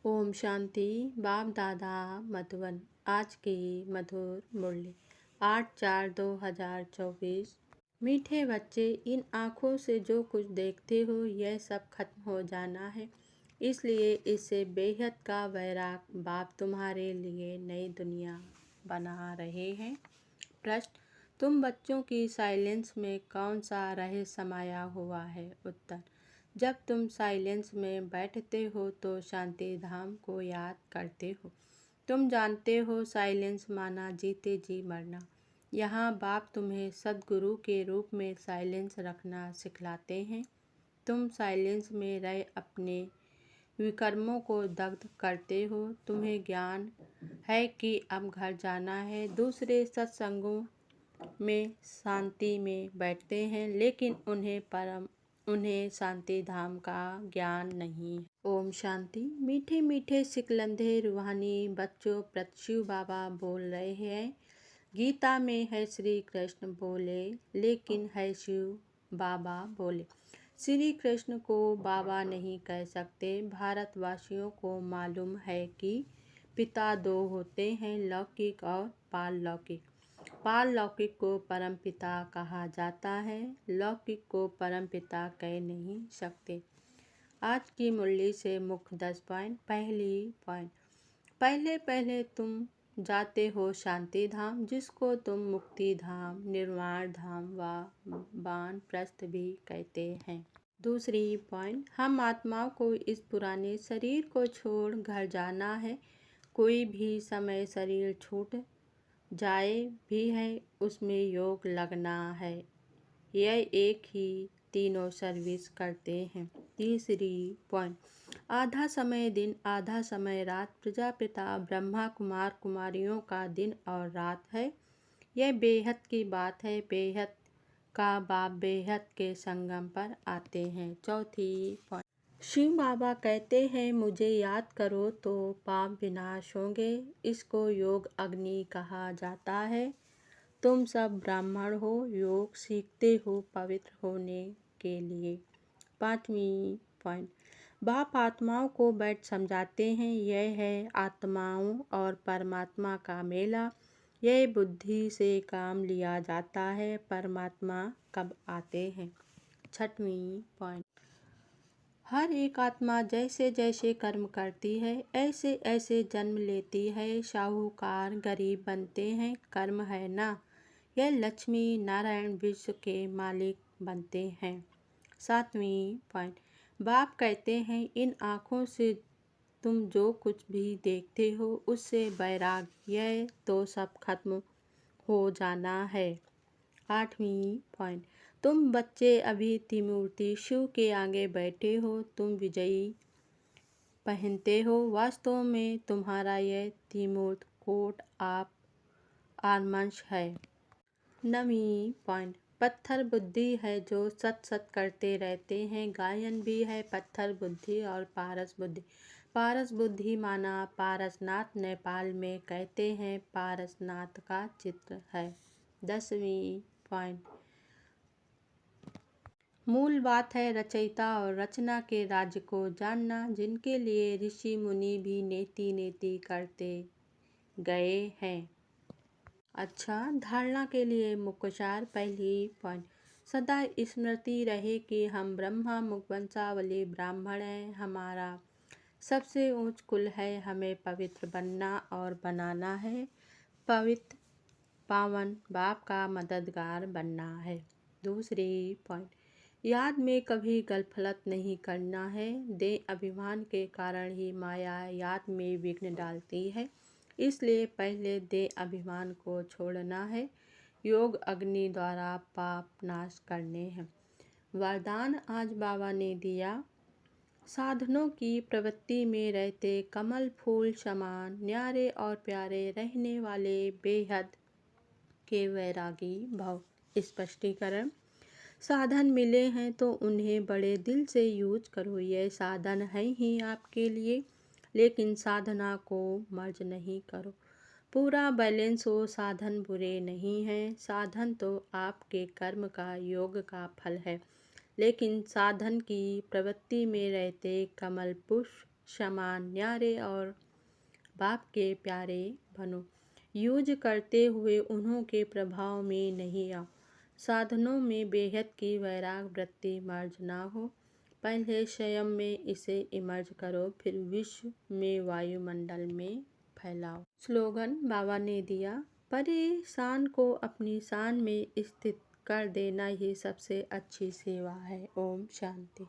ओम शांति। बाप दादा मधुबन। आज की मधुर मुरली 8/4/2024। मीठे बच्चे, इन आँखों से जो कुछ देखते हो यह सब खत्म हो जाना है, इसलिए इससे बेहद का वैराग बाप तुम्हारे लिए नई दुनिया बना रहे हैं। प्रश्न: तुम बच्चों की साइलेंस में कौन सा रहस्य समाया हुआ है? उत्तर: जब तुम साइलेंस में बैठते हो तो शांति धाम को याद करते हो। तुम जानते हो साइलेंस माना जीते जी मरना। यहाँ बाप तुम्हें सद्गुरु के रूप में साइलेंस रखना सिखलाते हैं। तुम साइलेंस में रह अपने विकर्मों को दग्ध करते हो। तुम्हें ज्ञान है कि अब घर जाना है। दूसरे सत्संगों में शांति में बैठते हैं, लेकिन उन्हें शांति धाम का ज्ञान नहीं। ओम शांति। मीठे मीठे सिकलंधे रूहानी बच्चों, प्रत्यु बाबा बोल रहे हैं। गीता में है श्री कृष्ण बोले, लेकिन है शिव बाबा बोले। श्री कृष्ण को बाबा नहीं कह सकते। भारतवासियों को मालूम है कि पिता दो होते हैं, लौकिक और पारलौकिक। पारलौकिक को परमपिता कहा जाता है, लौकिक को परमपिता कह नहीं सकते। आज की मुरली से मुख्य 10 पॉइंट। पहली पॉइंट: पहले पहले तुम जाते हो शांति धाम, जिसको तुम मुक्ति धाम, निर्वाण धाम व वानप्रस्थ भी कहते हैं। दूसरी पॉइंट: हम आत्माओं को इस पुराने शरीर को छोड़ घर जाना है। कोई भी समय शरीर छूट जाए भी है, उसमें योग लगना है। यह एक ही तीनों सर्विस करते हैं। तीसरी पॉइंट: आधा समय दिन आधा समय रात प्रजापिता ब्रह्मा कुमार कुमारियों का दिन और रात है। यह बेहद की बात है। बेहद का बाप बेहद के संगम पर आते हैं। चौथी पॉइंट: शिव बाबा कहते हैं मुझे याद करो तो पाप विनाश होंगे। इसको योग अग्नि कहा जाता है। तुम सब ब्राह्मण हो, योग सीखते हो पवित्र होने के लिए। पांचवी पॉइंट: बाप आत्माओं को बैठ समझाते हैं, यह है आत्माओं और परमात्मा का मेला। यह बुद्धि से काम लिया जाता है, परमात्मा कब आते हैं। छठवीं पॉइंट: हर एक आत्मा जैसे जैसे कर्म करती है, ऐसे ऐसे जन्म लेती है। साहूकार गरीब बनते हैं, कर्म है ना। यह लक्ष्मी नारायण विश्व के मालिक बनते हैं। सातवीं पॉइंट: बाप कहते हैं इन आँखों से तुम जो कुछ भी देखते हो उससे वैराग, यह तो सब खत्म हो जाना है। आठवीं पॉइंट: तुम बच्चे अभी त्रिमूर्ति शिव के आगे बैठे हो, तुम विजयी पहनते हो। वास्तव में तुम्हारा यह त्रिमूर्त कोट ऑफ आर्म्स है। नवीं पॉइंट: पत्थर बुद्धि है जो सत सत करते रहते हैं। गायन भी है पत्थर बुद्धि और पारस बुद्धि। पारस बुद्धि माना पारसनाथ नेपाल में कहते हैं, पारसनाथ का चित्र है। 10वीं पॉइंट: मूल बात है रचयिता और रचना के राज्य को जानना, जिनके लिए ऋषि मुनि भी नेति नेति करते गए हैं। अच्छा, धारणा के लिए मुख्यसार। पहली पॉइंट: सदा स्मृति रहे कि हम ब्रह्मा मुख वंशावली ब्राह्मण हैं। हमारा सबसे ऊंच कुल है। हमें पवित्र बनना और बनाना है। पवित्र पावन बाप का मददगार बनना है। दूसरी पॉइंट: याद में कभी गलफलत नहीं करना है। देह अभिमान के कारण ही माया याद में विघ्न डालती है, इसलिए पहले देह अभिमान को छोड़ना है। योग अग्नि द्वारा पाप नाश करने हैं। वरदान आज बाबा ने दिया। साधनों की प्रवृत्ति में रहते कमल फूल समान न्यारे और प्यारे रहने वाले बेहद के वैरागी भव। स्पष्टीकरण: साधन मिले हैं तो उन्हें बड़े दिल से यूज करो। यह साधन है ही आपके लिए, लेकिन साधना को मर्ज नहीं करो। पूरा बैलेंस हो। साधन बुरे नहीं हैं। साधन तो आपके कर्म का योग का फल है, लेकिन साधन की प्रवृत्ति में रहते कमल पुष्प समान न्यारे और बाप के प्यारे बनो। यूज करते हुए उन्हों के प्रभाव में नहीं आओ। साधनों में बेहद की वैराग वृत्ति मर्ज ना हो। पहले स्वयं में इसे इमर्ज करो, फिर विश्व में वायुमंडल में फैलाओ। स्लोगन बाबा ने दिया, परेशान को अपनी शान में स्थित कर देना ही सबसे अच्छी सेवा है। ओम शांति।